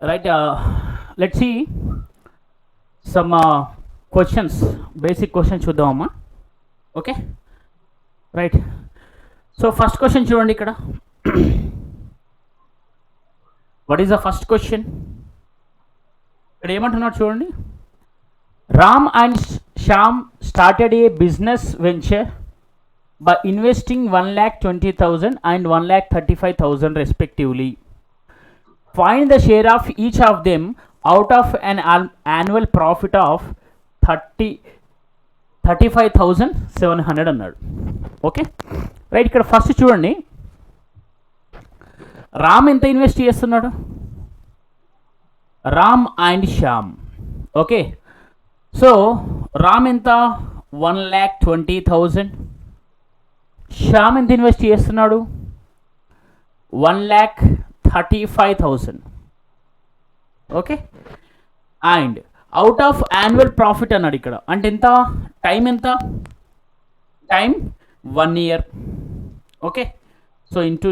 Right, let's see some questions, basic questions చూద్దామమ్మా. Okay, right. So first question చూడండి ఇక్కడ. What is the first question? ఇక్కడ ఏమంటున్నారు చూడండి. Ram and Shyam started a business venture by investing 1,20,000 and 1,35,000 respectively. Find the share of each of them out of an annual profit of 35,700 అన్నాడు. Okay, right. ఇక్కడ first చూడండి, రామ్ ఎంత invest చేస్తున్నాడు? Ram and Shyam. Okay, so Ram ఎంత? 1,20,000. శ్యామ్ ఎంత ఇన్వెస్ట్ చేస్తున్నాడు? 1,35,000. Okay, and out of annual profit అన్నాడు ఇక్కడ. అంటే ఎంత? టైం ఎంత? Time 1 year. Okay, so into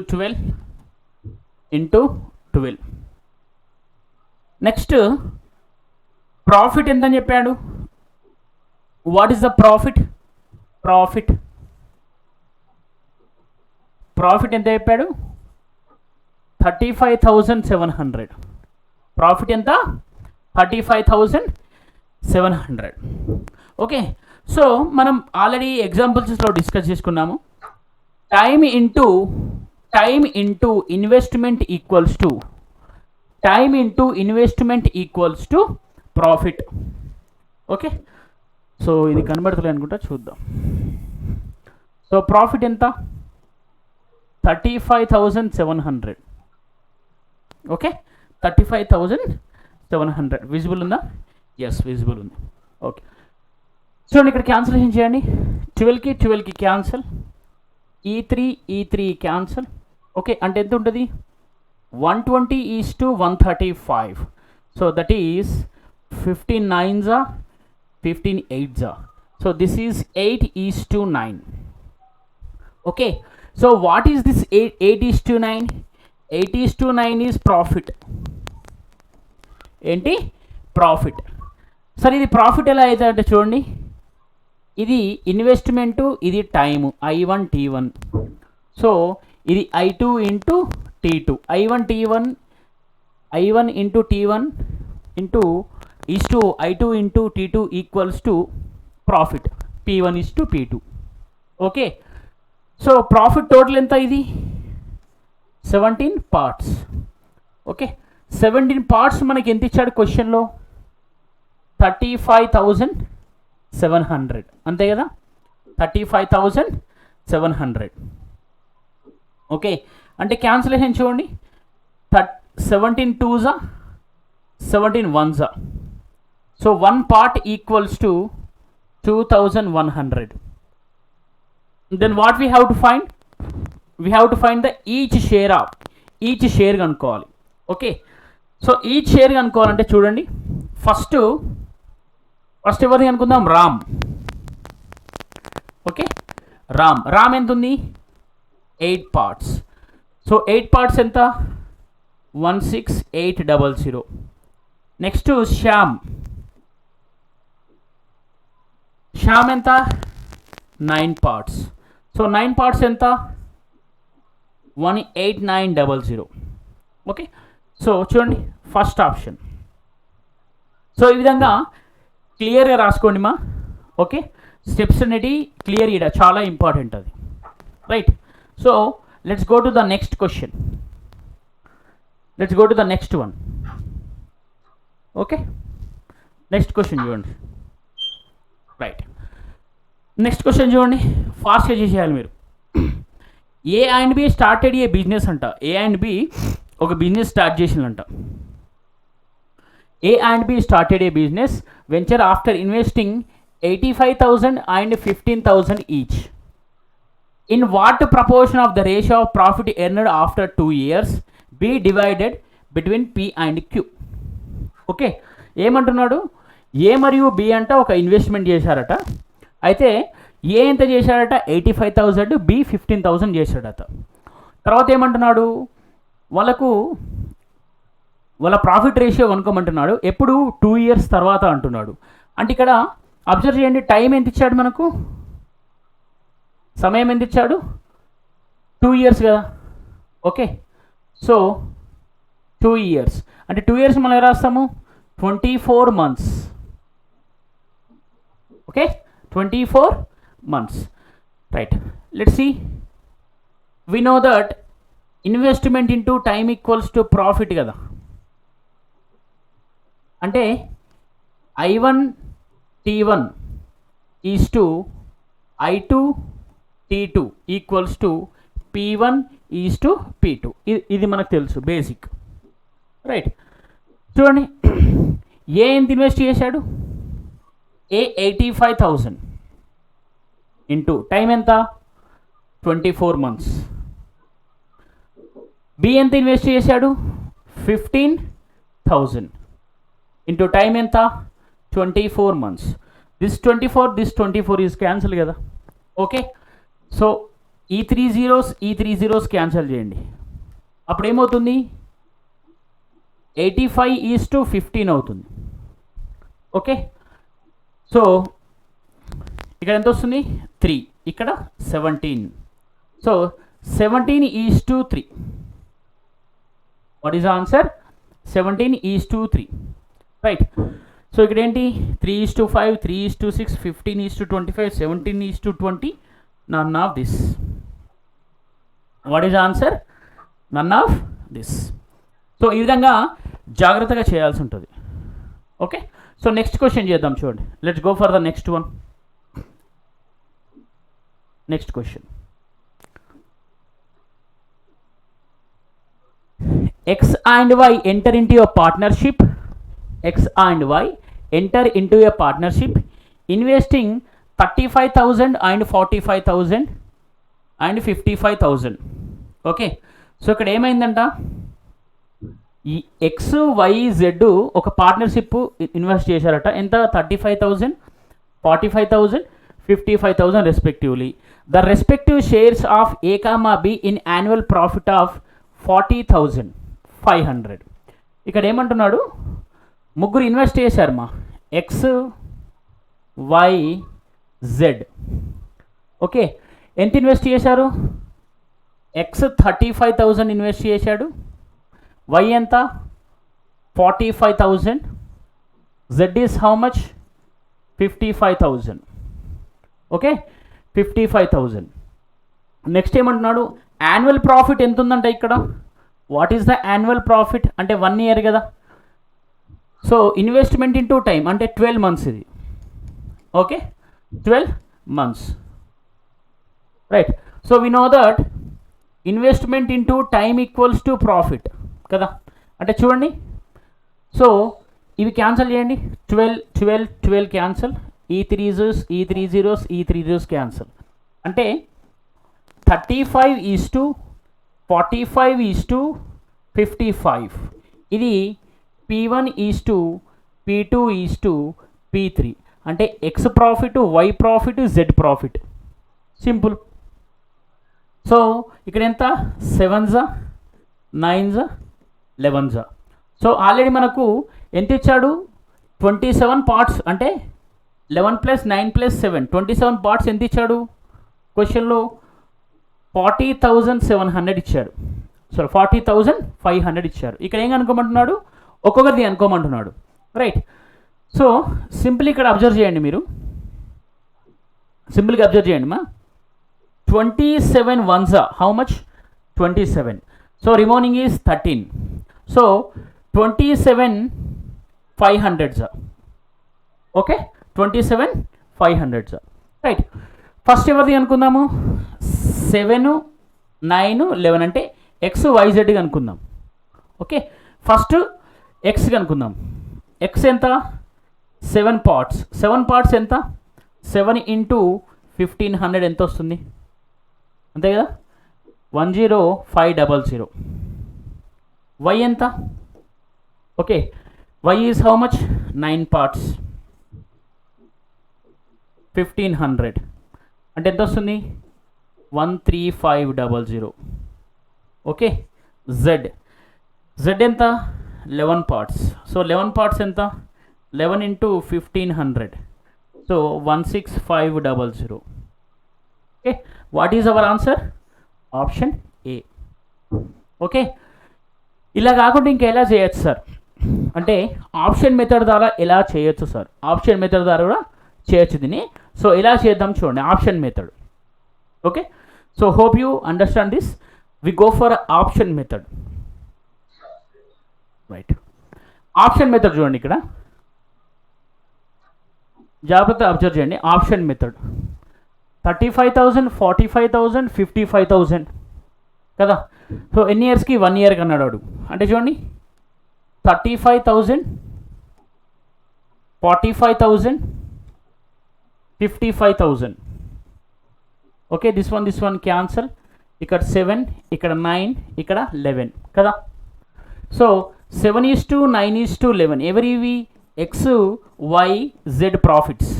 12. Next profit ఎంత అని చెప్పాడు? What is the profit? Profit ఎంత చెప్పాడు? 35,700. ప్రాఫిట్ ఎంత? 35,700. ఓకే, సో మనం ఆల్రెడీ ఎగ్జాంపుల్స్లో డిస్కస్ చేసుకున్నాము. Time into investment equals to profit. Okay, so ఇది కనబడుతుంది అనుకుంటా, చూద్దాం. సో ప్రాఫిట్ ఎంత? 35,700. ఓకే, 35,700 విజిబుల్ ఉందా? ఎస్, విజిబుల్ ఉంది. ఓకే, చూడండి ఇక్కడ క్యాన్సిలేషన్ చేయండి. 12కి క్యాన్సల్, E3 క్యాన్సల్. ఓకే, అంటే ఎంత ఉంటుంది? 120:135. So that is 15 9s, 15 8s. So this is 8:9. Okay, so what is this 8:9? 8:9 is profit. ఏంటి? ప్రాఫిట్. సరే, ఇది ప్రాఫిట్ ఎలా అవుతుంది అంటే చూడండి, ఇది ఇన్వెస్ట్మెంటు, ఇది టైము I1 T1. సో ఇది I2 into T2, I1 into T1 into is to I2 into T2 equals to profit P1 is to P2. Okay, so profit total ఎంత? ఇది 17 పార్ట్స్. ఓకే, 17 పార్ట్స్ మనకి ఎంత ఇచ్చాడు క్వశ్చన్లో? 35,700. అంతే కదా, 35,700. ఓకే, అంటే క్యాన్సిలేషన్ చూడండి, 17 2s, 17 1s. So 1 part equals to 2,100. Then what we have to find? We have to find the each share కనుక్కోవాలి. ఓకే, సో ఈచ్ షేర్ కనుక్కోవాలంటే చూడండి, ఫస్ట్ ఎవరిని కనుక్కుందాం? రామ్. ఓకే, రామ్ ఎంత ఉంది? 8 parts. సో 8 parts ఎంత? 16,800. నెక్స్ట్ శ్యామ్ ఎంత? 9 parts. సో 9 parts ఎంత? 18,900. Okay, so చూడండి ఫస్ట్ ఆప్షన్. సో ఈ విధంగా క్లియర్గా రాసుకోండి మా. ఓకే, స్టెప్స్ అనేది క్లియర్, ఇక్కడ చాలా ఇంపార్టెంట్ అది. Right, so let's go to the next question. Next one. Okay, next question చూడండి. రైట్, నెక్స్ట్ క్వశ్చన్ చూడండి, ఫాస్ట్గా చేసేయాలి మీరు. A and B started a business అంట. ఏ అండ్ బి ఒక బిజినెస్ స్టార్ట్ చేసిందంట. A and B started a business venture after investing 85,000 and 15,000 each. In what proportion of the ratio of profit earned after 2 years be divided between P and Q? Okay, ఏమంటున్నాడు? ఏ మరియు B అంట ఒక investment చేశారట. అయితే ఏ ఎంత చేశాడట? 85,000, B 15,000 చేశాడట. తర్వాత ఏమంటున్నాడు? వాళ్ళకు వాళ్ళ ప్రాఫిట్ రేషియో కనుక్కోమంటున్నాడు. ఎప్పుడు 2 years తర్వాత అంటున్నాడు. అంటే ఇక్కడ అబ్జర్వ్ చేయండి, టైం ఎంత ఇచ్చాడు మనకు, సమయం ఎంత ఇచ్చాడు, 2 years కదా. ఓకే, సో 2 years అంటే 2 years మనం రాస్తాము 24 months. Okay, 24 months. Right, let's see. We know that investment into time equals to profit కదా. అంటే I1 T1 is to I2 T2 equals to P1 is to P2. ఇది మనకు తెలుసు basic. Right, చూడండి, ఏ ఎంత ఇన్వెస్ట్ చేశాడు, ఏ 85,000 ఇంటూ టైం ఎంత 24 months. B ఎంత ఇన్వెస్ట్ చేశాడు 15,000 ఇంటూ టైం ఎంత 24 months. దిస్ 24 ఈజ్ క్యాన్సిల్ కదా. ఓకే, సో ఈ 3 zeros క్యాన్సిల్ చేయండి. అప్పుడు ఏమవుతుంది, 85:15 అవుతుంది. ఓకే, సో ఇక్కడ ఎంత వస్తుంది 3, ఇక్కడ 17. So 17:3. What is answer, 17:3. Right, so ఇక్కడ ఏంటి 3:5, 3:6, 15:25, 17:20. None of this. What is answer, none of this. So ఈ విధంగా జాగ్రత్తగా చేయాల్సి ఉంటుంది. ఓకే, సో నెక్స్ట్ క్వశ్చన్ చేద్దాం. చూడండి, let's go for the next one. Next question, X and Y enter into a partnership. X and Y enter into a partnership investing 35,000 and 45,000 and 55,000. Okay, so ఇక్కడ ఏమైందంట, ఈ XYZ ఒక partnership invest చేశారట. ఎంత, 35,000, 45,000, 55,000 respectively. The respective shares of A, B in annual profit of 40,500. ఇక్కడ ఏమంటున్నాడు, ముగ్గురు invest చేశారు మా XYZ. ఓకే, ఎంత ఇన్వెస్ట్ చేశారు, X 35,000 ఇన్వెస్ట్ చేశాడు, Y ఎంత 45,000, Z is how much 55,000. Okay, 55,000. Next ఏమంటున్నాడు, యాన్యువల్ ప్రాఫిట్ ఎంత ఉందంట ఇక్కడ. What is the annual profit అంటే 1 year కదా. సో ఇన్వెస్ట్మెంట్ ఇంటూ టైం అంటే 12 months ఇది. Okay, 12 months. Right, so we know that investment into time equals to profit కదా. అంటే చూడండి, సో ఇవి క్యాన్సిల్ చేయండి, 12 క్యాన్సిల్, ఈ 3 zeros క్యాన్సిల్. అంటే 35:45:55. ఇది P1:P2:P3. అంటే X profit, Y profit, Z profit. Simple. So ఇక్కడ ఎంత 7s, 9s, 11s. So already మనకు ఎంత ఇచ్చాడు 27 parts. అంటే 11 + 9 + 7 27 parts ఎంత ఇచ్చాడు క్వశ్చన్లో, 40,700 ఇచ్చాడు. సో 40,500 ఇచ్చారు. ఇక్కడ ఏం అనుకోమంటున్నాడు, ఒక్కొక్కరిది అనుకోమంటున్నాడు. రైట్, సో సింపుల్ ఇక్కడ అబ్జర్వ్ చేయండి, మీరు సింపుల్గా అబ్జర్వ్ చేయండి మా. 27 ones how much 27. So remaining is 13. So 27,500. Okay, 27,500. Right, first ఎవరిది అనుకుందాము, 7, 9, 11 అంటే XYZ అనుకుందాం. ఓకే, ఫస్ట్ X అనుకుందాం. X ఎంత 7 parts. 7 parts ఎంత 7 × 1,500 ఎంత వస్తుంది, అంతే కదా, 10500. Y ఎంత, okay, Y is how much 9 parts, 1,500 అంటే ఎంత వస్తుంది 13500. ఓకే, Z ఎంత 11 పార్ట్స్. సో 11 పార్ట్స్ ఎంత? 11 into 1500. So 16500. Okay, what is our answer? Option A. Okay, ఇలా కాకుండా ఇంకెలా చేయొచ్చు సార్ అంటే ఆప్షన్ మెథడ్ ద్వారా ఎలా చేయొచ్చు సార్? ఆప్షన్ మెథడ్ ద్వారా కూడా చేయొచ్చు దీన్ని. సో ఎలా చేద్దాం చూడండి, option method. Okay, so hope you understand this. We go for option method. Right, option method చూడండి, ఇక్కడ జాగ్రత్త అబ్జర్వ్ చేయండి. ఆప్షన్ మెథడ్ 35,000, 45,000, 55,000 కదా. సో ఎన్ని ఇయర్స్కి? 1 ఇయర్కి అన్నాడు వాడు. అంటే చూడండి 35,000, 45,000, 55,000. Okay, this one cancel. ఇక్కడ 7, ఇక్కడ 9, ఇక్కడ 11 కదా. సో 7:9:11 ఎవరివి? X Y Z profits.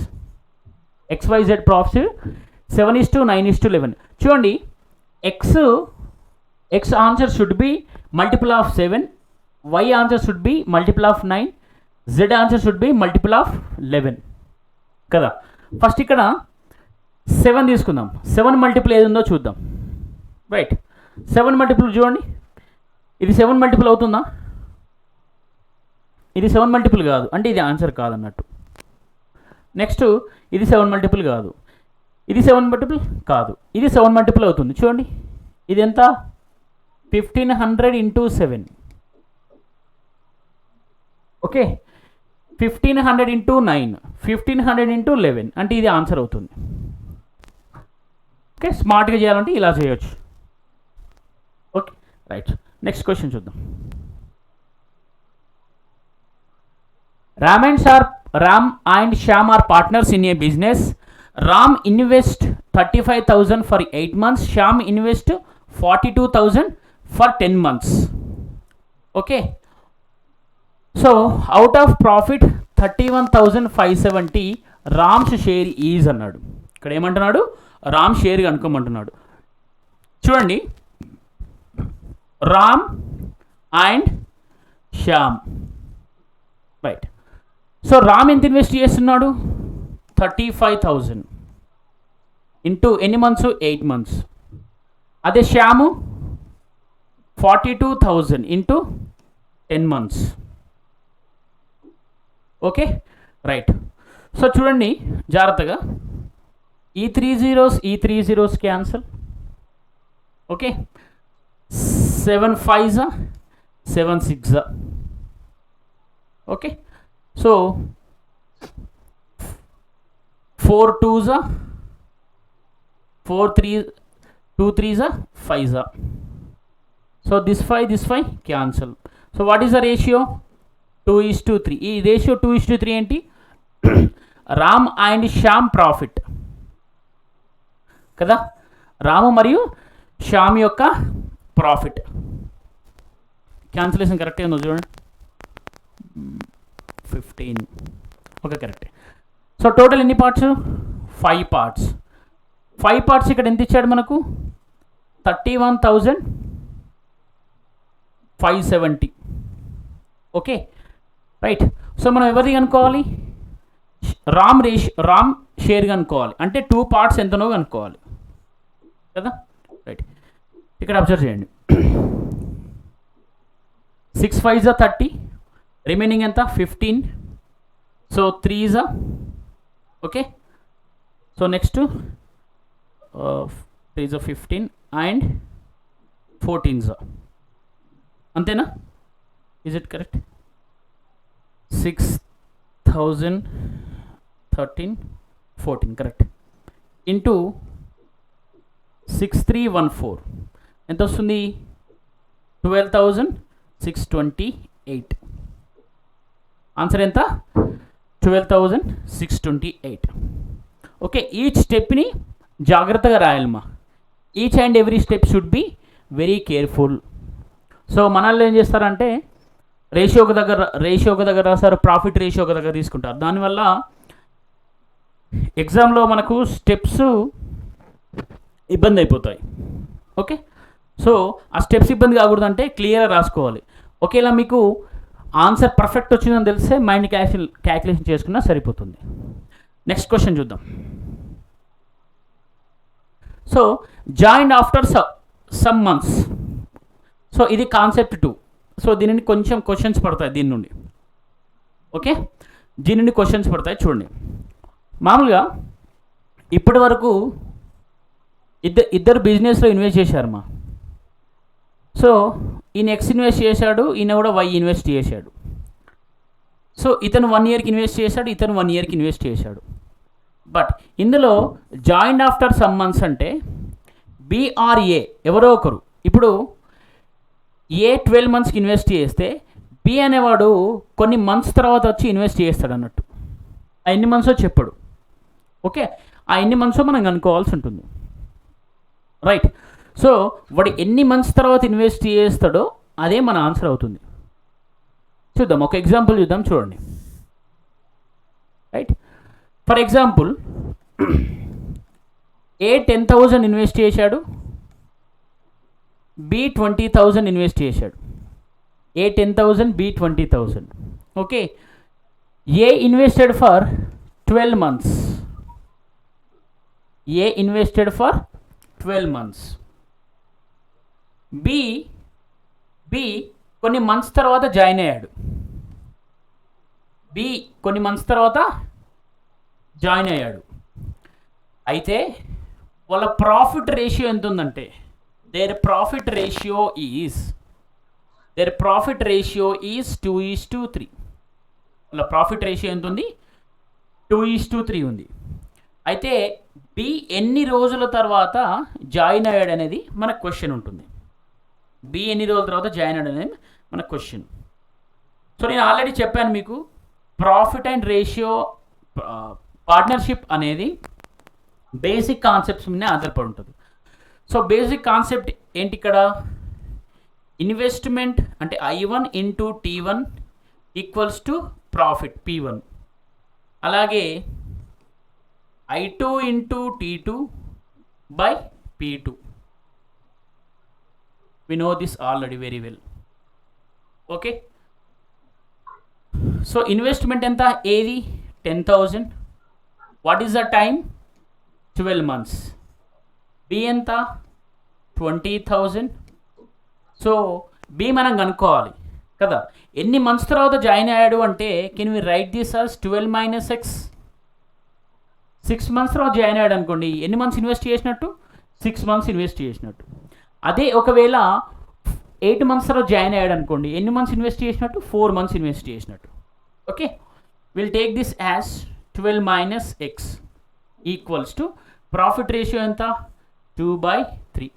XYZ profits 7:9:11. చూడండి, X answer should be multiple of 7, Y answer should be multiple of 9, Z answer should be multiple of 11 కదా. ఫస్ట్ ఇక్కడ 7 తీసుకుందాం. 7 మల్టిపుల్ ఏది ఉందో చూద్దాం. రైట్, 7 మల్టిపుల్ చూడండి, ఇది 7 మల్టిపుల్ అవుతుందా? ఇది 7 మల్టిపుల్ కాదు, అంటే ఇది ఆన్సర్ కాదన్నట్టు. నెక్స్ట్ ఇది 7 మల్టిపుల్ కాదు, ఇది 7 మల్టిపుల్ కాదు, ఇది 7 మల్టిపుల్ అవుతుంది. చూడండి ఇది ఎంత? 1500 ఇంటూ 7. ఓకే, 1500 ఇంటూ 9, 1500 ఇంటూ 11, అంటే ఇది ఆన్సర్ అవుతుంది. ఓకే, స్మార్ట్గా చేయాలంటే ఇలా చేయొచ్చు. ఓకే, రైట్, నెక్స్ట్ క్వశ్చన్ చూద్దాం. Ram and Shyam are partners in a business. Ram invest 35,000 for 8 months. Shyam invest 42,000 for 10 months. Okay. So out of profit 31,570 Ram's share is అన్నాడు. ఇక్కడ ఏమంటున్నాడు? రామ్ షేర్ కనుక్కోమంటున్నాడు. చూడండి, Ram and Shyam. Right, so Ram ఎంత invest చేస్తున్నాడు? 35,000 into ఎన్ని months? 8 months. అదే Shyam 42,000 into 10 months. Okay, right. So చూడండి జాగ్రత్తగా, ఈ 3 zeros cancel. Okay, 7 5s 7 6s. Okay, so 4 2s 4 2 3s 5s. So this 5 cancel. So what is the ratio? 2:3. ఈ ratio 2:3 ఏంటి? Ram and Shyam profit కదా, రాము మరియు శ్యామ్ యొక్క ప్రాఫిట్. క్యాన్సిలేషన్ కరెక్ట్గా ఉందో చూడండి. 15. Okay, correct. సో టోటల్ ఎన్ని పార్ట్స్? 5 పార్ట్స్. 5 పార్ట్స్ ఇక్కడ ఎంత ఇచ్చాడు మనకు? 31,570. Okay, right. సో మనం ఎవరిది కనుక్కోవాలి? రామ్ షేర్ కనుక్కోవాలి. అంటే 2 పార్ట్స్ ఎంతనో కనుక్కోవాలి కదా. రైట్, ఇక్కడ అబ్జర్వ్ చేయండి. 6 5s 30, రిమైనింగ్ ఎంత? 15. So 3s. Okay, so next 3s 15 and 14s. అంతేనా? Is it correct? 6,000 13 14 correct. Into 6314 ఎంత వస్తుంది? 12,628. ఆన్సర్ ఎంత? 12,628. ఓకే, ఈచ్ స్టెప్ని జాగ్రత్తగా రాయాలమ్మా. Each and every step should be very careful. So మనల్ని ఏం చేస్తారంటే రేషియో ఒక దగ్గర రాస్తారు, ప్రాఫిట్ రేషియో ఒక దగ్గర తీసుకుంటారు. దానివల్ల ఎగ్జామ్లో మనకు స్టెప్స్ ఇబ్బంది అయిపోతాయి. ఓకే, సో ఆ స్టెప్స్ ఇబ్బంది కాకూడదంటే క్లియర్గా రాసుకోవాలి. ఒకేలా మీకు ఆన్సర్ పర్ఫెక్ట్ వచ్చిందని తెలిస్తే మైండ్ క్యాల్కులేషన్ చేసుకున్నా సరిపోతుంది. నెక్స్ట్ క్వశ్చన్ చూద్దాం. So join after some months. So ఇది కాన్సెప్ట్ 2. సో దీనిని కొంచెం క్వశ్చన్స్ పడతాయి దీని నుండి. ఓకే, దీని నుండి క్వశ్చన్స్ పడతాయి. చూడండి, మామూలుగా ఇప్పటి వరకు ఇద్దరు బిజినెస్లో ఇన్వెస్ట్ చేశారమ్మా. సో ఈయన X ఇన్వెస్ట్ చేశాడు, ఈయన కూడా Y ఇన్వెస్ట్ చేశాడు. సో ఇతను 1 ఇయర్కి ఇన్వెస్ట్ చేశాడు, ఇతను 1 ఇయర్కి ఇన్వెస్ట్ చేశాడు. బట్ ఇందులో జాయిన్ ఆఫ్టర్ సమ్ మంత్స్ అంటే BRA ఎవరో ఒకరు. ఇప్పుడు A 12 మంత్స్కి ఇన్వెస్ట్ చేస్తే B అనేవాడు కొన్ని మంత్స్ తర్వాత వచ్చి ఇన్వెస్ట్ చేస్తాడు అన్నట్టు. ఆ ఎన్ని మంత్సో చెప్పాడు. ఓకే, ఆ ఎన్ని మంత్సో మనం కనుక్కోవాల్సి ఉంటుంది. రైట్. సో వాడు ఎన్ని మంత్స్ తర్వాత ఇన్వెస్ట్ చేస్తాడో అదే మన ఆన్సర్ అవుతుంది. చూద్దాం, ఒక ఎగ్జాంపుల్ చూద్దాం. చూడండి, right. For example A 10,000 invest చేశాడు, B 20,000 ఇన్వెస్ట్ చేశాడు. A 10,000, B 20,000. Okay, A invested for 12 months. A invested for 12 months. B కొన్ని మంత్స్ తర్వాత జాయిన్ అయ్యాడు. B కొన్ని మంత్స్ తర్వాత జాయిన్ అయ్యాడు. అయితే వాళ్ళ ప్రాఫిట్ రేషియో ఎంత ఉందంటే their profit ratio is 2:3. వాళ్ళ ప్రాఫిట్ రేషియో ఎంత ఉంది? 2:3 ఉంది. అయితే B ఎన్ని రోజుల తర్వాత జాయిన్ అయ్యాడు అనేది మన క్వశ్చన్ ఉంటుంది. B ఎన్ని రోజుల తర్వాత జాయిన్ అయ్యాడు అనేది మన క్వశ్చన్. సో నేను ఆల్రెడీ చెప్పాను మీకు, ప్రాఫిట్ అండ్ రేషియో పార్ట్నర్షిప్ అనేది బేసిక్ కాన్సెప్ట్స్ మీద ఆధారపడి ఉంటుంది. సో బేసిక్ కాన్సెప్ట్ ఏంటి ఇక్కడ? ఇన్వెస్ట్మెంట్ అంటే I1 into T1 equals to profit P1. అలాగే I2 into T2 by P2. We know this already very well. Okay, so investment ఎంత? ఏది? 10,000. What is the time? 12 months. B ఎంత? 20,000. So B మనం కనుక్కోవాలి కదా, ఎన్ని మంత్స్ తర్వాత జాయిన్ అయ్యాడు అంటే can we write this as 12 minus X. 6 months తర్వాత జాయిన్ అయ్యాడు అనుకోండి, ఎన్ని మంత్స్ ఇన్వెస్ట్ చేసినట్టు? 6 months ఇన్వెస్ట్ చేసినట్టు. అదే ఒకవేళ 8 months తర్వాత జాయిన్ అయ్యాడు అనుకోండి, ఎన్ని మంత్స్ ఇన్వెస్ట్ చేసినట్టు? 4 months ఇన్వెస్ట్ చేసినట్టు. Okay, will take this as 12 minus X equals to profit ratio ఎంత? 2/3.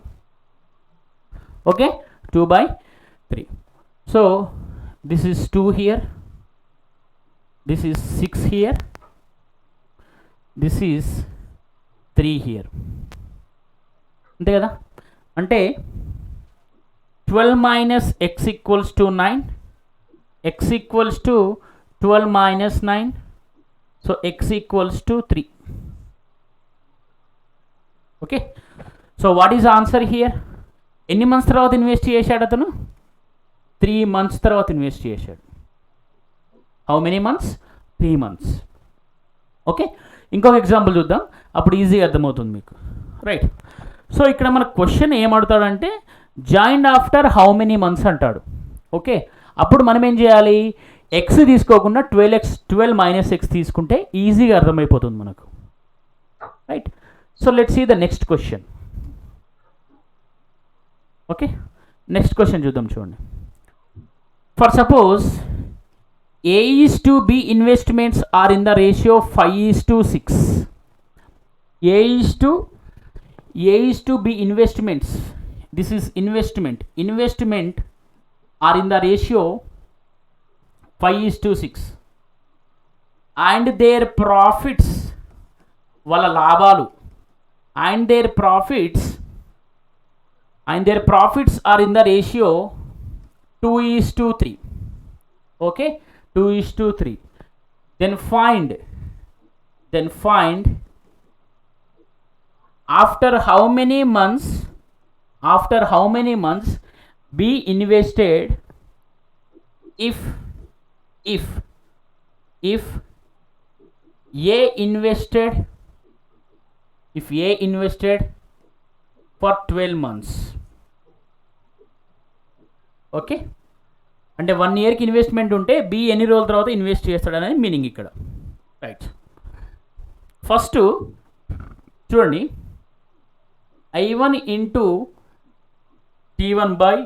Okay, 2/3. So this is 2 here, this is 6 here, this is 3 here. అంతే కదా? అంటే 12 minus X equals to 9, X equals to 12 minus 9. So X equals to 3. Okay, so what is answer here? ఎన్ని months తర్వాత invest చేశాడు అతను? 3 months తర్వాత invest చేశాడు. How many months? 3 months. Okay, ఇంకొక ఎగ్జాంపుల్ చూద్దాం, అప్పుడు ఈజీగా అర్థమవుతుంది మీకు. రైట్. సో ఇక్కడ మన క్వశ్చన్ ఏమడుతాడంటే join after how many months అంటాడు. ఓకే, అప్పుడు మనం ఏం చేయాలి? X తీసుకోకుండా 12 minus X తీసుకుంటే ఈజీగా అర్థమైపోతుంది మనకు. Right. So let's see the next question. Okay, next question చూద్దాం. చూడండి, for suppose A:B investments are in the ratio 5:6. A:B investments, this is investment are in the ratio 5:6 and their profits, వాళ్ళ లాభాలు and their profits are in the ratio 2:3. okay, 2:3. then find after how many months B invested if if A invested for 12 months, okay, అంటే 1 ఇయర్కి investment ఉంటే B ఎన్ని రోజుల తర్వాత invest చేస్తాడనేది meaning ఇక్కడ. Right, first చూడండి, I1 into T1 by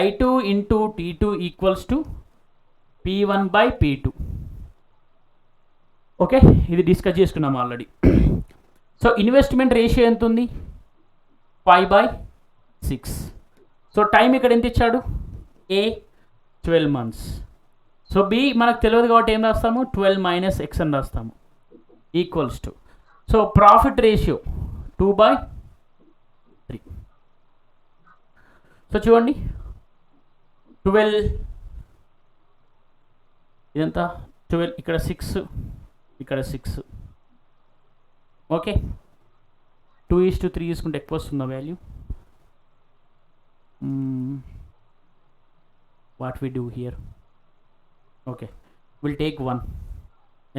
I2 into T2 equals to P1 by P2. Okay, ఇది discuss చేసుకున్నాం ఆల్రెడీ. సో ఇన్వెస్ట్మెంట్ రేషియో ఎంత ఉంది? 5/6. సో టైం ఇక్కడ ఎంత ఇచ్చాడు? A 12 months. సో B మనకు తెలియదు కాబట్టి ఏం రాస్తాము? 12 - X అని రాస్తాము, equals to. So profit ratio 2/3. So చూడండి, 12 ఇదంతా 12, ఇక్కడ 6, ఇక్కడ 6. ఓకే, 2:3 తీసుకుంటే ఎక్కువ వస్తుందా value? What we do here? Okay, will take 1,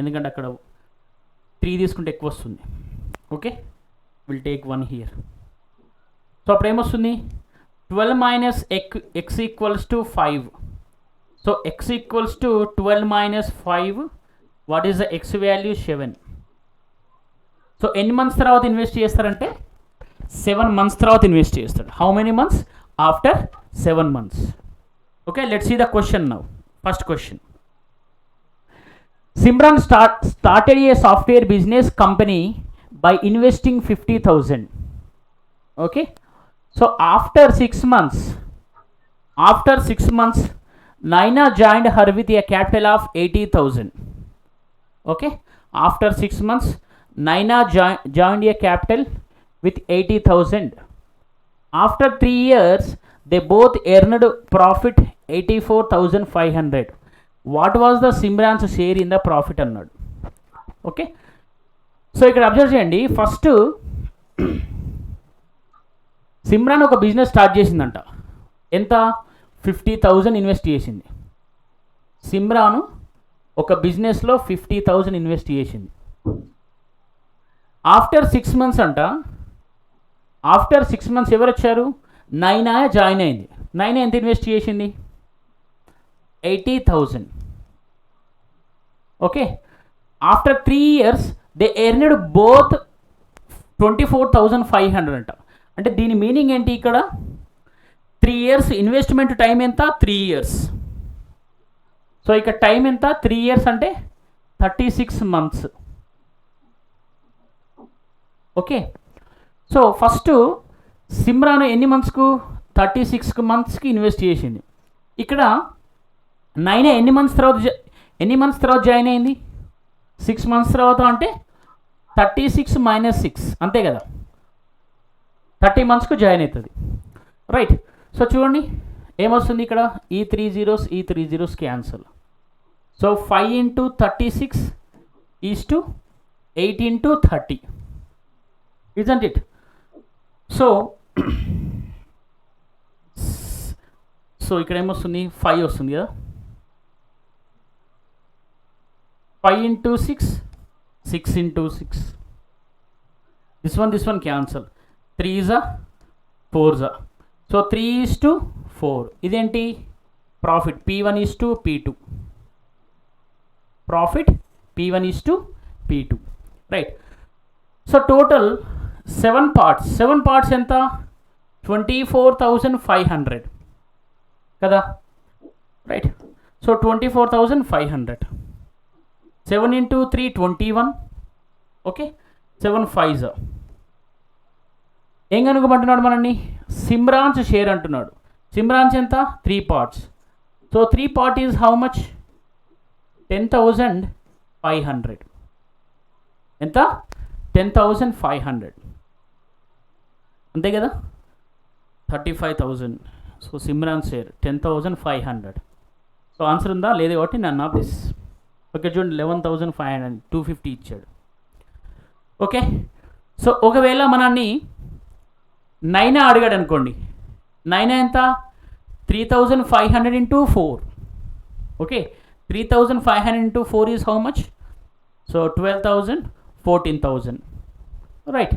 ఎందుకంటే అక్కడ 3 తీసుకుంటే ఎక్కువ వస్తుంది. Okay, will take 1 here. So అప్పుడు ఏమొస్తుంది? 12 - X ఈక్వల్స్ టు 5. సో X equals to 12 - 5. What is the X value? 7. So ఎన్ని మంత్స్ తర్వాత ఇన్వెస్ట్ చేస్తారంటే 7 months తర్వాత ఇన్వెస్ట్ చేస్తాడు. How many months? After 7 months. Okay, let's see the question now. First question, Simran started a software business company by investing 50,000. Okay, so after 6 months, Naina joined her with a capital of 80,000. Okay, after 6 months, Naina joined a capital with 80,000. After 3 years, they both earned profit 84,500. What was the Simran's share in the profit అన్నాడు. Okay, so ఇక్కడ observe చేయండి. First Simran ఒక business start చేసిందంట. ఎంత? 50,000 invest చేసింది. సిమ్రాను ఒక బిజినెస్లో 50,000 invest చేసింది. ఆఫ్టర్ 6 months అంట. ఆఫ్టర్ 6 months ఎవరు వచ్చారు? నైనా జాయిన్ అయింది. నైనా ఎంత ఇన్వెస్ట్ చేసింది? 80,000. Okay, after 3 years they earned both 24,500 అంట. అంటే దీని మీనింగ్ ఏంటి? ఇక్కడ 3 years ఇన్వెస్ట్మెంట్ టైం ఎంత? 3 years. సో ఇక్కడ టైం ఎంత? 3 years అంటే 36 months. Okay, so first Simran ఎన్ని మంత్స్కు? 36 monthsకి ఇన్వెస్ట్ చేసింది. ఇక్కడ నైనా ఎన్ని మంత్స్ తర్వాత జాయిన్ అయింది? 6 months తర్వాత. అంటే 36 - 6 అంతే కదా, 30 monthsకు జాయిన్ అవుతుంది. రైట్, సో చూడండి ఏమొస్తుంది ఇక్కడ? ఈ 3 zeros cancel. So 5 × 36 is to 8 × 30, isn't it? So ఇక్కడ ఏమొస్తుంది? 5 వస్తుంది కదా. 5 × 6, 6 × 6. This one cancel. 3 is 4 is. So 3:4. ఇదేంటి? Profit. P1 is to P2. Profit P1 is to P2. Right, so total 7 parts. 7 parts ఎంత? 24,500 కదా. Right, so 24,500. 7 × 3 21. Okay, 7 5s. ఏం కనుగొమంటున్నాడు మనల్ని? సిమ్రాన్స్ share అంటున్నాడు. సిమ్రాన్స్ ఎంత? 3 parts. So 3 part is how much? 10,500. ఎంత? 10,500 అంతే కదా. 35,000. So Simran share 10,500. So answer ఉందా? లేదు కాబట్టి నన్ను ప్లీజ్. ఓకే, చూడండి 11,500, 250 ఇచ్చాడు. ఓకే, సో ఒకవేళ మనల్ని నైనా అడిగాడు అనుకోండి. నైనా ఎంత? 3,500 × 4. Okay, 3,500 into 4 is how much? So 12,000, 14,000. Right.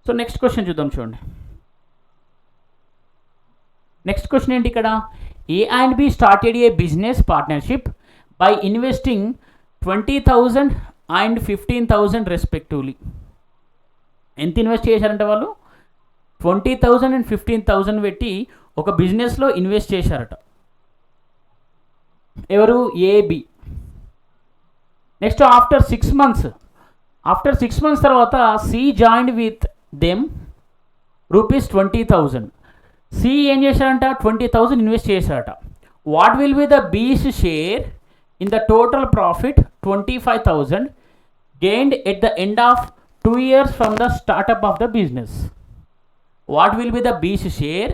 So next question చూద్దాం, చూడండి. నెక్స్ట్ క్వశ్చన్ ఏంటి ఇక్కడ? A and B started a business partnership by investing 20,000 and 15,000 respectively. ఎంత ఇన్వెస్ట్ చేశారంటే వాళ్ళు 20,000 and 15,000 పెట్టి ఒక బిజినెస్లో ఇన్వెస్ట్ చేశారట. ఎవరు? A B. Next after 6 months, after 6 months తర్వాత C joined with them ₹20,000. C ఏం చేశారంట? 20,000 ఇన్వెస్ట్ చేశారట. What will be the B's share in the total profit 25,000 gained at the end of 2 years from the startup of the business? What will be the B's share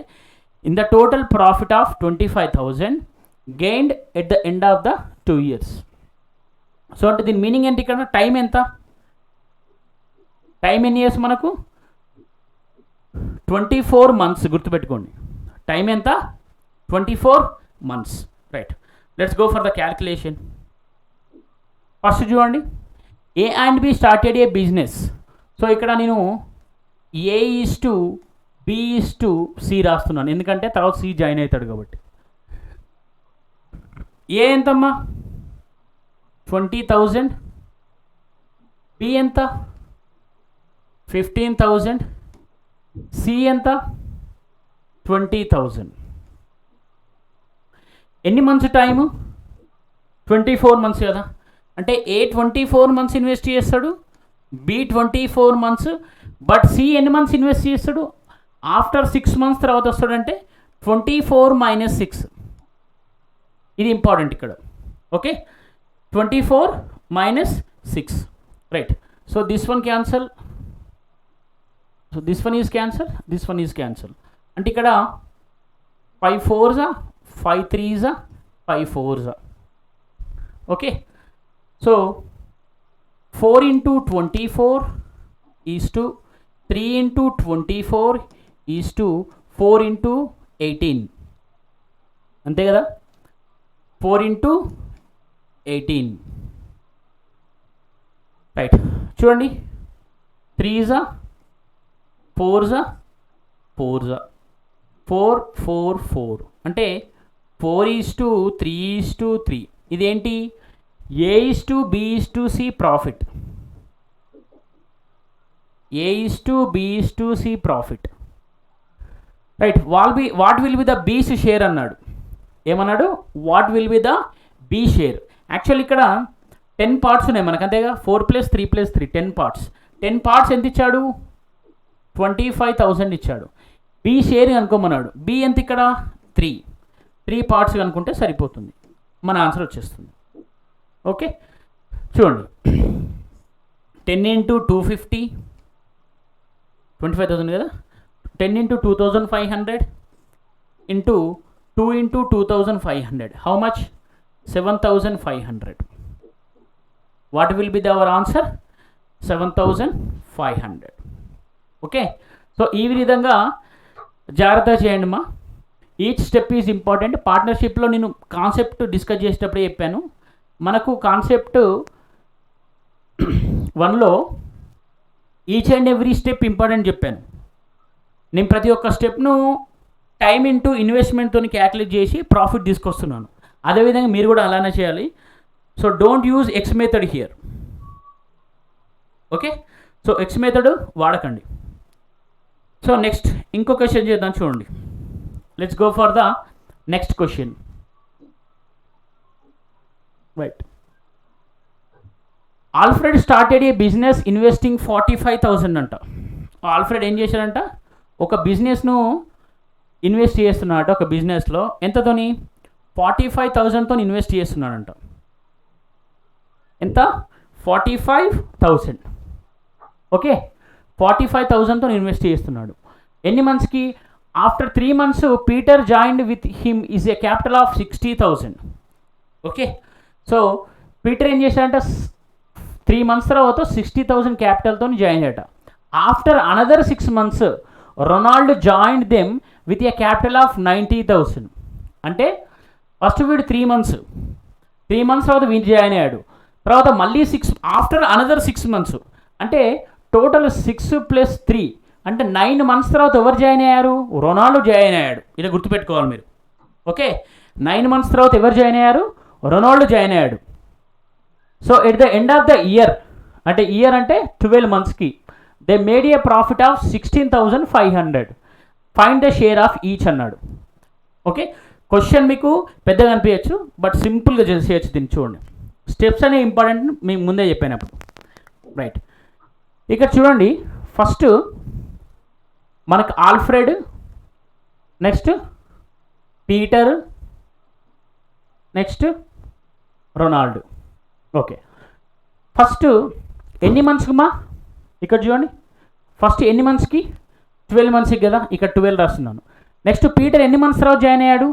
in the total profit of 25,000 gained at the end of the 2 years? So అంటే దీని meaning ఏంటి ఇక్కడ? Time ఎంత? Time ఎన్ని years మనకు? 24 months. గుర్తుపెట్టుకోండి, time ఎంత? 24 months. Right, let's go for the calculation. First చూడండి, A and B started a business. So ఇక్కడ నేను A is to B is to C రాస్తున్నాను, ఎందుకంటే తర్వాత సి జాయిన్ అవుతాడు కాబట్టి. ఏ ఎంతమ్మా? 20,000. బి ఎంత? 15,000. సి ఎంత? 20,000. ఎన్ని మంత్స్ టైము? 24 months కదా. అంటే ఏ 24 months ఇన్వెస్ట్ చేస్తాడు, బి 24 months, బట్ సి ఎన్ని మంత్స్ ఇన్వెస్ట్ చేస్తాడు? ఆఫ్టర్ 6 months తర్వాత వస్తాడంటే 24 - 6. ఇది ఇంపార్టెంట్ ఇక్కడ. Okay, 24 - 6. Right. So this one cancel, so this one is cancel, this one is cancel. అంటే ఇక్కడ 5 4s, 5 3s, 5 4s. Okay, so 4 into 24 is to 3 into 24 is to 4 into 18. అంతే కదా, 4 into 18. Right. చూడండి, 3s, 4s, 4s, 4 4 4. అంటే 4:3:3. ఇదేంటి? A is to B is to C profit. A is to B is to C profit. Right. What will be the B's share అన్నాడు. ఏమన్నాడు? What will be the B share. Actual ఇక్కడ 10 parts ఉన్నాయి మనకు, అంతేగా. 4 + 3 + 3 10 parts. 10 parts ఎంత ఇచ్చాడు? 25,000 ఇచ్చాడు. B share అనుకోమన్నాడు. B ఎంత ఇక్కడ? 3 parts అనుకుంటే సరిపోతుంది, మన ఆన్సర్ వచ్చేస్తుంది. ఓకే, చూడండి, 10 into 250, 25,000 కదా. 10 into 2,500 into 2 into 2,500. How much? 7,500. What will be our answer? 7,500. Okay, so ఈ విధంగా జాగ్రత్త చేయండి మా. Each step is important. పార్ట్నర్షిప్లో నేను కాన్సెప్ట్ డిస్కస్ చేసేటప్పుడే చెప్పాను, మనకు కాన్సెప్ట్ 1లో each and every step important చెప్పాను. నేను ప్రతి ఒక్క స్టెప్ను టైం ఇంటూ ఇన్వెస్ట్మెంట్తో క్యాల్కులేట్ చేసి ప్రాఫిట్ తీసుకొస్తున్నాను. అదేవిధంగా మీరు కూడా అలానే చేయాలి. So don't use X method here. Okay, so X method వాడకండి. సో నెక్స్ట్ ఇంకో క్వశ్చన్ చేద్దాం, చూడండి. Let's go for the next question. Right. Alfred started a business investing 45,000 అంట. ఆల్ఫ్రెడ్ ఏం చేశాడంట? ఒక బిజినెస్ను ఇన్వెస్ట్ చేస్తున్నాడట. ఒక బిజినెస్లో ఎంతతోని? 45,000తో ఇన్వెస్ట్ చేస్తున్నాడంట. ఎంత? 45,000. ఓకే, 45,000తో ఇన్వెస్ట్ చేస్తున్నాడు. ఎన్ని మంత్స్కి? After 3 months Peter joined with him is a capital of 60,000. Okay, so Peter ఏం చేశాడంట? 3 months తర్వాత 60,000 క్యాపిటల్తో జాయిన్ అయ్యాట. After another 6 months Ronald joined them with a capital of 90,000. అంటే ఫస్ట్ వీడు 3 months, 3 months తర్వాత వీడు జాయిన్ అయ్యాడు, తర్వాత మళ్ళీ 6 ఆఫ్టర్ అనదర్ 6 months, అంటే టోటల్ 6 + 3 అంటే 9 months తర్వాత ఎవరు జాయిన్ అయ్యారు? రొనాల్డో జాయిన్ అయ్యాడు. ఇలా గుర్తుపెట్టుకోవాలి మీరు. ఓకే, 9 months తర్వాత ఎవరు జాయిన్ అయ్యారు? రొనాల్డో జాయిన్ అయ్యాడు. So at the end of the year, అంటే ఇయర్ అంటే 12 monthsకి, they made a profit of 16,500. Find the share of each అన్నాడు. ఓకే, క్వశ్చన్ మీకు పెద్దగా అనిపించచ్చు, బట్ సింపుల్గా చేయొచ్చు. దీన్ని చూడండి, స్టెప్స్ అనేవి ఇంపార్టెంట్ మీకు ముందే చెప్పినప్పుడు. రైట్, ఇక్కడ చూడండి, ఫస్ట్ మనకు Alfred, next Peter, next Ronaldo. Okay, first ఎన్ని మంత్స్కి ఇక్కడ చూడండి, ఫస్ట్ ఎన్ని మంత్స్కి? 12 monthsకి కదా, ఇక్కడ 12 రాస్తున్నాను. నెక్స్ట్ పీటర్ ఎన్ని మంత్స్ తర్వాత జాయిన్ అయ్యాడు?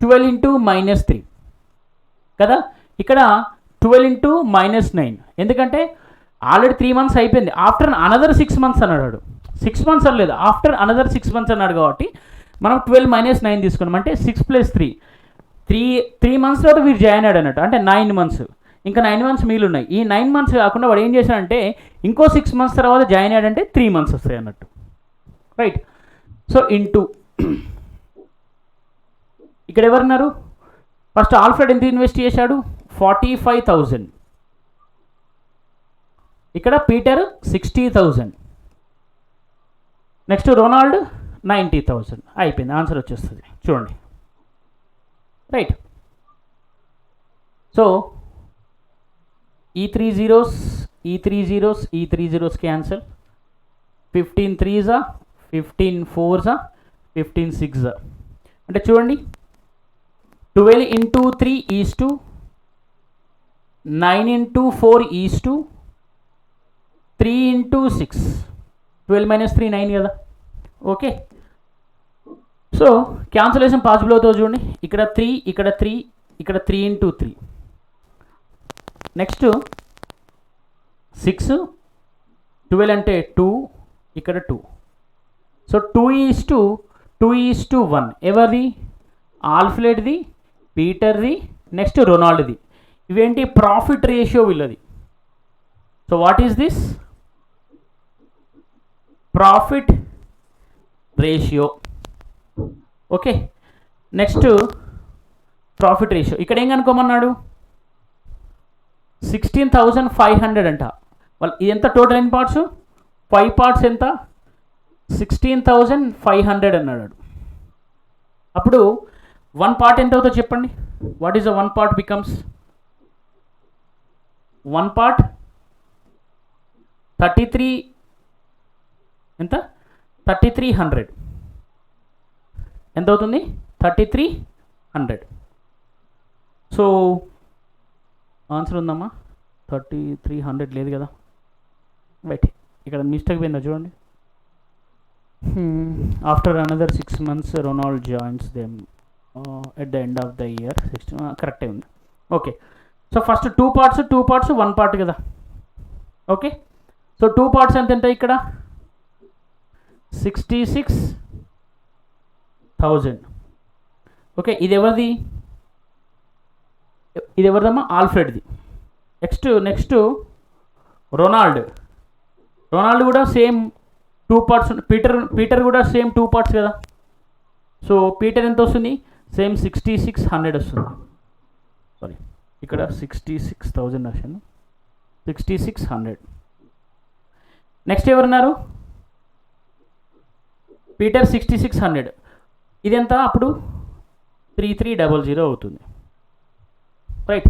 12 × -3 కదా, ఇక్కడ 12 × -9, ఎందుకంటే ఆల్రెడీ 3 months అయిపోయింది. ఆఫ్టర్ అనదర్ 6 months అన్నాడు. 6 months అనలేదు, ఆఫ్టర్ అనదర్ 6 months అన్నాడు కాబట్టి మనం 12 - 9 తీసుకున్నాం, అంటే 6 + 3 months తర్వాత వీడు జాయిన్ అయ్యాడు అన్నట్టు, అంటే 9 months. ఇంకా 9 months మిగిలి ఉన్నాయి. ఈ 9 months కాకుండా వాడు ఏం చేశాడంటే ఇంకో 6 months తర్వాత జాయిన్ అయ్యాడంటే 3 months వస్తాయి అన్నట్టు. రైట్, సో ఇంటూ ఇక్కడ ఎవరున్నారు? ఫస్ట్ ఆల్ఫ్రెడ్ ఎంత ఇన్వెస్ట్ చేశాడు? 45,000. ఇక్కడ పీటర్ 60,000. Next Ronaldo 90,000. అయిపోయింది, ఆన్సర్ వచ్చేస్తుంది చూడండి. రైట్, సో ఈ 3 zeros, ఈ 3 zeros, ఈ 3 zeros cancel. 15 3s, 15 4s, 15 6s. అంటే చూడండి, 12 × 3 = 9 × 4 = 3 × 6. 12 - 3 9 కదా. ఓకే, సో క్యాన్సలేషన్ పాసిబుల్ అవుతుంది చూడండి. ఇక్కడ 3, ఇక్కడ 3, ఇక్కడ 3 × 3. నెక్స్ట్ 6, 12 అంటే 2, ఇక్కడ 2. సో 2:1. ఎవరిది? ఆల్ఫ్రెడ్ది, పీటర్ది, నెక్స్ట్ రొనాల్డోది. ఇవేంటి? ప్రాఫిట్ రేషియో వీళ్ళది. So what is this? Profit ratio. Okay, next profit ratio. ఇక్కడ ఏం కనుక్కోమన్నాడు? 16,500 అంట. వాళ్ళు ఇది ఎంత? టోటల్ ఎన్ని పార్ట్స్? 5 parts. ఎంత? 16,500 అన్నాడు. అప్పుడు 1 part ఎంత అవుతుందో చెప్పండి. What is the 1 part becomes? 1 part 33 ఎంత? 3300. ఎంత అవుతుంది? 3300. సో ఆన్సర్ ఉందమ్మా? 3300 లేదు కదా. రైట్, ఇక్కడ మిస్టేక్ పోయిందా చూడండి. After another 6 months Ronaldo joins them at the end of the year. కరెక్టే ఉంది. Okay, so first 2 parts, 2 parts, 1 part కదా. ఓకే, సో 2 parts ఎంత ఇక్కడ? 66,000. ఓకే, ఇది ఎవరిది? ఇది ఎవరిదమ్మా? ఆల్ఫ్రెడ్ది. నెక్స్ట్ రొనాల్డో కూడా సేమ్ 2 parts. పీటర్ కూడా సేమ్ 2 parts కదా. సో పీటర్ ఎంత వస్తుంది? సేమ్ 6600 వస్తుంది. సారీ, ఇక్కడ 66,000 రాశాను, 6600. నెక్స్ట్ ఎవరున్నారు? పీటర్ 6600. ఇది ఎంత? అప్పుడు 3300 అవుతుంది. రైట్,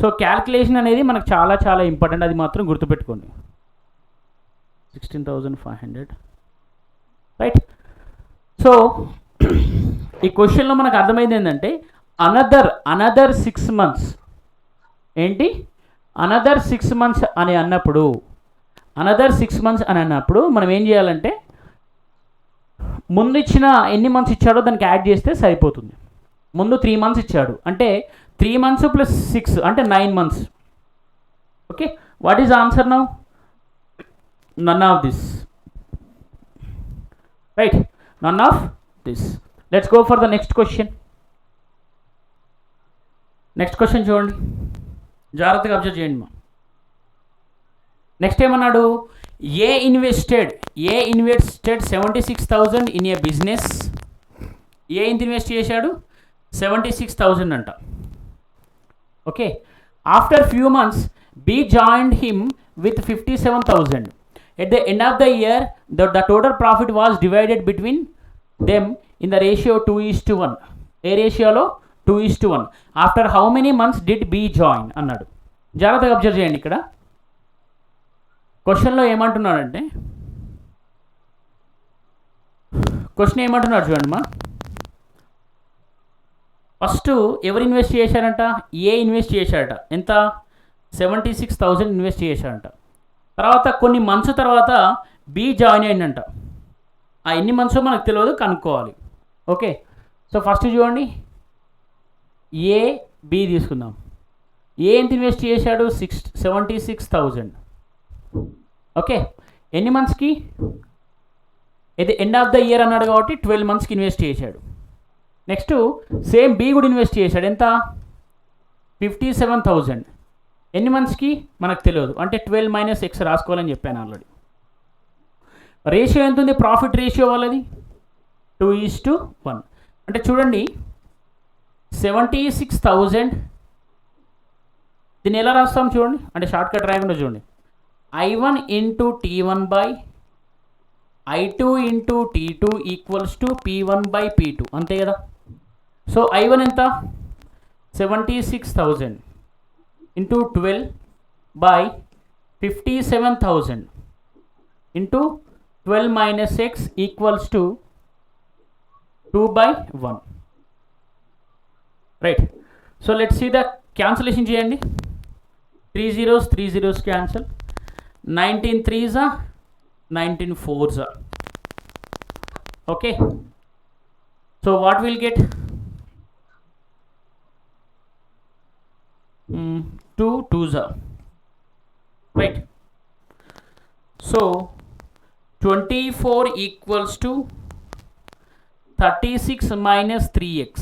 సో క్యాల్కులేషన్ అనేది మనకు చాలా చాలా ఇంపార్టెంట్, అది మాత్రం గుర్తుపెట్టుకోండి. 16,500. రైట్, సో ఈ క్వశ్చన్లో మనకు అర్థమైంది ఏంటంటే అనదర్ 6 months. ఏంటి? అనదర్ 6 months అని అన్నప్పుడు మనం ఏం చేయాలంటే ముందు ఇచ్చిన ఎన్ని మంత్స్ ఇచ్చాడో దానికి యాడ్ చేస్తే సరిపోతుంది. ముందు 3 months ఇచ్చాడు అంటే 3 months + 6 అంటే 9 months. Okay, what is answer now? None of this. Right, none of this. Let's go for the next question. Next question చూడండి, జాగ్రత్తగా అబ్జర్వ్ చేయండి మా. నెక్స్ట్ ఏమన్నాడు, A invested 76,000 in a business. A ఇంత invest చేశాడు, 76,000 అంట. Okay, after few months B joined him with 57,000. At the end of the year the total profit was divided between them in the ratio 2:1. A రేషియోలో, 2:1. After how many months did B join అన్నాడు. జాగ్రత్తగా observe చేయండి. ఇక్కడ క్వశ్చన్లో ఏమంటున్నాడంటే, question ఏమంటున్నాడు చూడండి మా. ఫస్ట్ ఎవరు ఇన్వెస్ట్ చేశారంట, ఏ ఇన్వెస్ట్ చేశాడట. ఎంత, 76,000 ఇన్వెస్ట్ చేశాడంట. తర్వాత కొన్ని మంత్స్ తర్వాత బి జాయిన్ అయిందంట. ఆ ఎన్ని మంత్స్ మనకు తెలియదు, కనుక్కోవాలి. ఓకే, సో ఫస్ట్ చూడండి, ఏ బి తీసుకుందాం. ఏ ఎంత ఇన్వెస్ట్ చేశాడు, 76,000. ఓకే, ఎన్ని మంత్స్కి, ఇది ఎండ్ ఆఫ్ ద ఇయర్ అన్నాడు కాబట్టి 12 మంత్స్కి ఇన్వెస్ట్ చేశాడు. నెక్స్ట్ సేమ్ బి కూడా ఇన్వెస్ట్ చేశాడు. ఎంత, 57,000. ఎన్ని మంత్స్కి మనకు తెలియదు, అంటే 12 - X రాసుకోవాలని చెప్పాను ఆల్రెడీ. రేషియో ఎంత ఉంది, ప్రాఫిట్ రేషియో వాళ్ళది 2:1. అంటే చూడండి, 76,000 దీన్ని ఎలా రాస్తాం చూడండి, అంటే షార్ట్ కట్ రాయకుండా చూడండి. I1 into T1 by I2 into T2 equals to P1 by P2, అంతే కదా. సో I1 ఎంత, 76,000 into 12 by 57,000 into 12 - X equals to 2/1. Right. So let's see the cancellation చేయండి. 3 zeros cancel. 19 3s, 19 4s. Okay, so what we'll get, 2 2s. Right. So 24 equals to 36 minus 3x.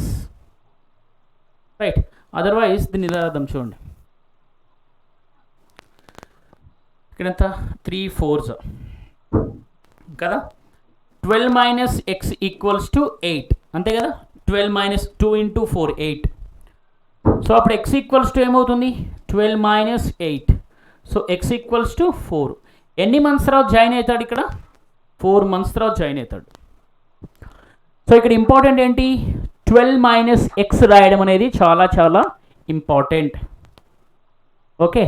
Right. Otherwise దీన్ని ఇలా రాద్దాం చూడండి. ఇక్కడంతా 3 4s కదా. 12 - X equals to 8, అంతే కదా. 12 - 2 into 4 8. So అప్పుడు X ఈక్వల్స్ టు ఏమవుతుంది, 12 - 8. So X equals to 4. ఎన్ని మంత్స్ తర్వాత జాయిన్ అవుతాడు, ఇక్కడ 4 months తర్వాత జాయిన్ అవుతాడు. సో ఇక్కడ ఇంపార్టెంట్ ఏంటి, 12 - X రాయడం అనేది చాలా చాలా important. Okay,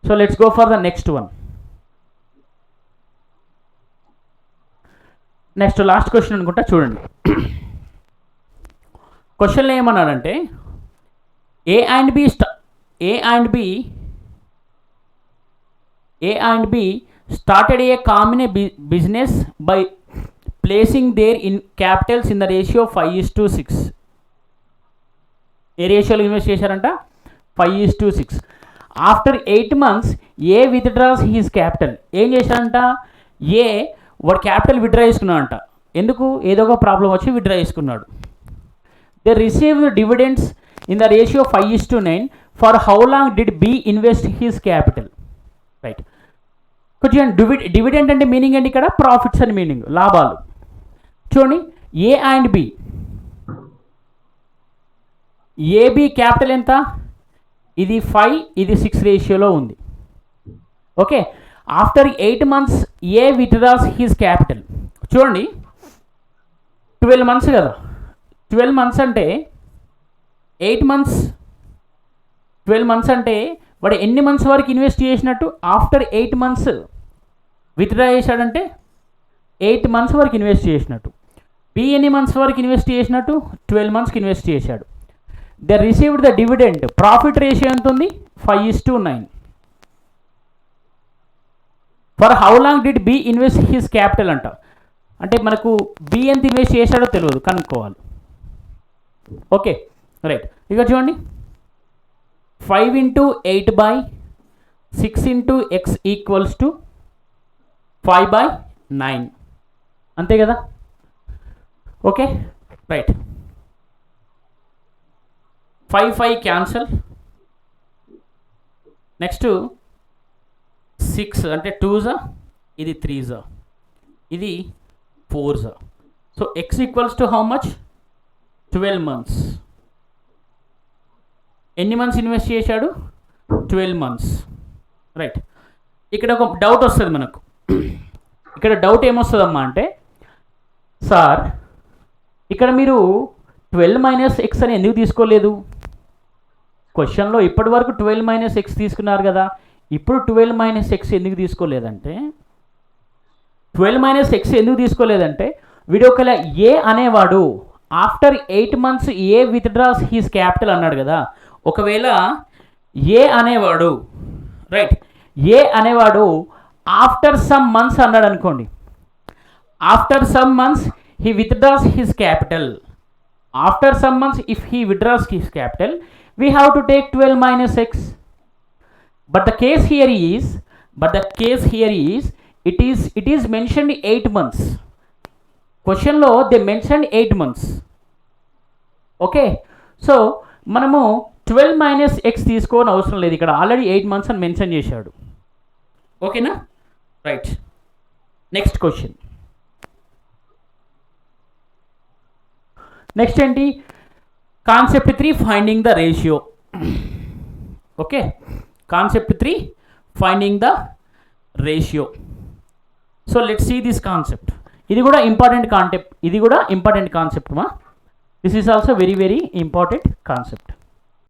so let's go for the next one. Next last question అనుకుంటా చూడండి. క్వశ్చన్లో ఏమన్నాడంటే, A and B started a common business by placing their in capitals in the ratio 5:6. A రేషియోలో ఇన్వెస్ట్ చేశారంట, 5:6. After 8 months A withdraws his capital. ఏం చేశారంట, ఏ వాడు capital withdraw చేసుకున్నాడంట. ఎందుకు, ఏదో ఒక ప్రాబ్లం వచ్చి విత్డ్రా చేసుకున్నాడు. They receive dividends in the ratio 5:9. For how long did B invest his capital. Right. కొంచెం డివిడెండ్ అంటే మీనింగ్ ఏంటి, ఇక్కడ ప్రాఫిట్స్ అని మీనింగ్, లాభాలు. చూడండి, A and B, A B capital ఎంత, ఇది 5 ఇది 6 రేషియోలో ఉంది. Okay, after 8 months A withdraws his capital. చూడండి 12 months కదా, 12 months అంటే 8 months, 12 months అంటే వాడు ఎన్ని మంత్స్ వరకు ఇన్వెస్ట్ చేసినట్టు, ఆఫ్టర్ 8 months విత్డ్రా చేశాడంటే 8 months వరకు ఇన్వెస్ట్ చేసినట్టు. బి ఎన్ని మంత్స్ వరకు ఇన్వెస్ట్ చేసినట్టు, 12 monthsకి ఇన్వెస్ట్ చేశాడు. They received the dividend. Profit ratio ఎంత ఉంది, 5:9. For how long did B invest his capital అంట. అంటే మనకు బి ఎంత ఇన్వెస్ట్ చేశాడో తెలియదు, కనుక్కోవాలి. Okay, right. ఇక చూడండి, 5 into 8/6 into X equals to 5/9, అంతే కదా. Okay, right. 5 క్యాన్సల్. నెక్స్ట్ 6 అంటే 2s, ఇది 3s, ఇది 4s. So x equals to how much? 12 months. ఎన్ని మంత్స్ ఇన్వెస్ట్ చేశాడు? 12 months. రైట్. ఇక్కడ ఒక డౌట్ వస్తుంది మనకు. ఇక్కడ డౌట్ ఏమొస్తుందమ్మా అంటే, సార్ ఇక్కడ మీరు 12 - x అని ఎందుకు తీసుకోలేదు? క్వశ్చన్లో ఇప్పటి వరకు 12 - x తీసుకున్నారు కదా, ఇప్పుడు 12 - x ఎందుకు తీసుకోలేదంటే, 12 - x ఎందుకు తీసుకోలేదంటే, వీడు ఒకవేళ ఏ అనేవాడు after 8 months A withdraws his capital అన్నాడు కదా, ఒకవేళ ఏ అనేవాడు రైట్, ఏ అనేవాడు ఆఫ్టర్ సమ్ మంత్స్ అన్నాడు అనుకోండి, after some months he withdraws his capital. After some months if he withdraws his capital, we have to take 12 - x. But the case here is it is mentioned 8 months. Question lo they mentioned 8 months. Okay, so మనము 12 - x తీసుకోని అవసరం లేదు, ఇక్కడ already 8 months అని mention చేశాడు. ఓకేనా? Right. Next question. Next ఏంటి? Concept 3 finding the ratio. Okay, concept 3 finding the ratio. So let's see this concept. ఇది కూడా ఇంపార్టెంట్ కాన్సెప్ట్ మా. This is also very very important concept.